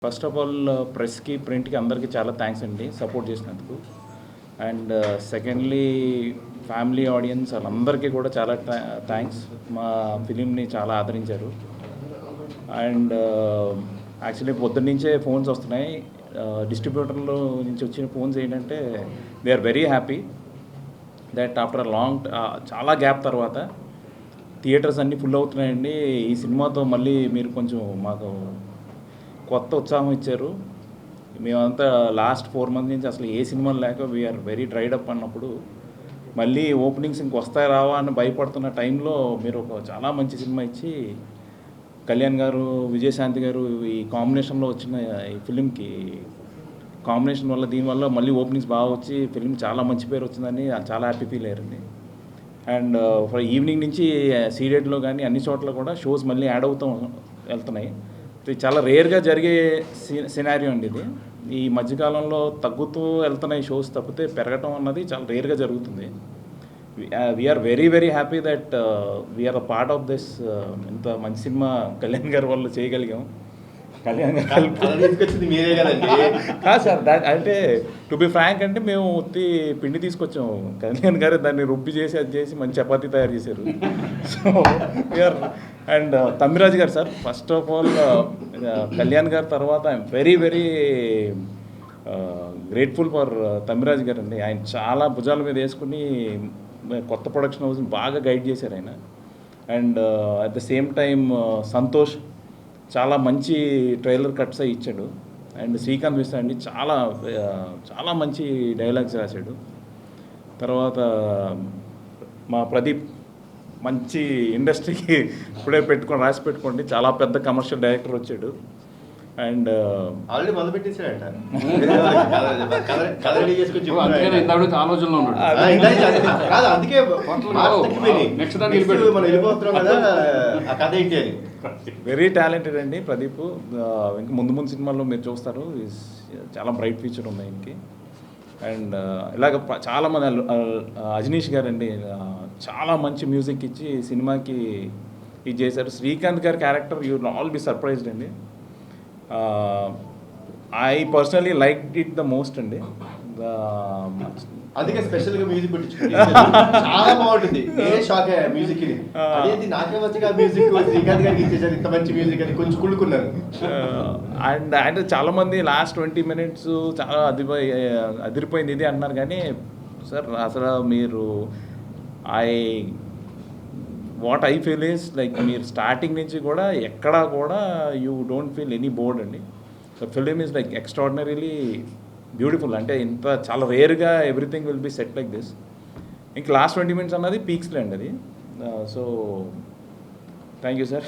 First of all ప్రెస్కి ప్రింట్కి అందరికీ చాలా thanks అండి సపోర్ట్ చేసినందుకు. అండ్ సెకండ్లీ ఫ్యామిలీ ఆడియన్స్ వాళ్ళందరికీ కూడా చాలా థ్యాంక్స్. మా ఫిలింని చాలా ఆదరించారు. అండ్ యాక్చువల్లీ పొద్దున్నుంచే ఫోన్స్ వస్తున్నాయి. డిస్ట్రిబ్యూటర్లో నుంచి వచ్చిన ఫోన్స్ ఏంటంటే they are very happy that after long చాలా గ్యాప్ తర్వాత థియేటర్స్ అన్నీ ఫుల్ అవుతున్నాయండి. ఈ సినిమాతో మళ్ళీ మీరు కొంచెం మాకు కొత్త ఉత్సాహం ఇచ్చారు. మేమంతా లాస్ట్ 4 months నుంచి అసలు ఏ సినిమాలు లేక వీఆర్ వెరీ డ్రైడ్ అప్ అన్నప్పుడు మళ్ళీ ఓపెనింగ్స్ వస్తాయి రావా అని భయపడుతున్న టైంలో మీరు ఒక చాలా మంచి సినిమా ఇచ్చి కళ్యాణ్ గారు, విజయశాంతి గారు ఈ కాంబినేషన్లో వచ్చిన ఈ ఫిలింకి కాంబినేషన్ వల్ల దీనివల్ల మళ్ళీ ఓపెనింగ్స్ బాగా వచ్చి ఫిలిం చాలా మంచి పేరు వచ్చిందని చాలా హ్యాపీ ఫీల్ అయ్యారండి. అండ్ ఈవినింగ్ నుంచి సీడెడ్లో కానీ అన్ని చోట్ల కూడా షోస్ మళ్ళీ యాడ్ అవుతూ వెళ్తున్నాయి. ఇది చాలా రేర్గా జరిగే సినారియో అండి. ఇది ఈ మధ్యకాలంలో తగ్గుతూ వెళ్తున్నాయి షోస్ తప్పితే పెరగటం అన్నది చాలా రేర్గా జరుగుతుంది. We are very very happy that we are a part of this. ఇంత మంచి సినిమా కళ్యాణ్ గారి వల్ల చేయగలిగాం. కళ్యాణ్ గారు మీరే కదండి. కాదు సార్, అంటే టు బి ఫ్రాంక్ అంటే మేము ఉత్తి పిండి తీసుకొచ్చాము. కళ్యాణ్ గారు దాన్ని రుబ్బి చేసి అది చేసి మంచి చపాతీ తయారు చేశారు. సో వీఆర్ అండ్ తమ్మిరాజు గారు sir, first of all Kalyan గారి తర్వాత I'm very very grateful for Tammiraju గారు అండి. ఆయన చాలా భుజాల మీద వేసుకుని కొత్త ప్రొడక్షన్ హౌస్ని బాగా గైడ్ చేశారు ఆయన. And at the same time Santosh చాలా మంచి ట్రైలర్ కట్స్ ఇచ్చాడు. అండ్ శ్రీకాంత్ మిశ్రా అండి చాలా చాలా మంచి డైలాగ్స్ రాశాడు. తర్వాత మా ప్రదీప్ మంచి ఇండస్ట్రీకి ఇప్పుడే రాసి పెట్టుకోండి, చాలా పెద్ద కమర్షియల్ డైరెక్టర్ వచ్చాడు. అండ్ ఆల్రెడీ మొదలు పెట్టేసాడంట. ఆలోచనలో వెరీ టాలెంటెడ్ అండి ప్రదీప్. ఇంకా ముందు ముందు సినిమాల్లో మీరు చూస్తారు, చాలా బ్రైట్ ఫ్యూచర్ ఉంది ఆయనకి. అండ్ ఇలాగ చాలామంది అజనీష్ గారు అండి చాలా మంచి మ్యూజిక్ ఇచ్చి సినిమాకి ఇది చేశారు. శ్రీకాంత్ గారి character you will all be surprised అండి. I personally like it the most అండి. అందుకే స్పెషల్గా మ్యూజిక్ పెట్టించుకుంటే చాలా బాగుంటుంది. నేనే షాక్ అయ్యా మ్యూజిక్ ని. అదేంటి నాకే వచ్చి మ్యూజిక్ శ్రీకాంత్ గారికి ఇచ్చేసారు ఇంత మంచి మ్యూజిక్ అని కొంచెం కుళ్ళుకున్నాను. అండ్ అంటే చాలామంది లాస్ట్ 20 minutes చాలా అదిరిపోయింది ఇది అంటున్నారు. కానీ సార్ అసలు మీరు what I feel is like మీరు స్టార్టింగ్ నుంచి కూడా ఎక్కడా కూడా you don't feel any bored అండి. The film is like extraordinarily beautiful. అంటే ఇంత చాలా రేర్గా everything will be set like this. ఇంక లాస్ట్ 20 minutes అన్నది పీక్స్లో అండి అది. So thank you sir.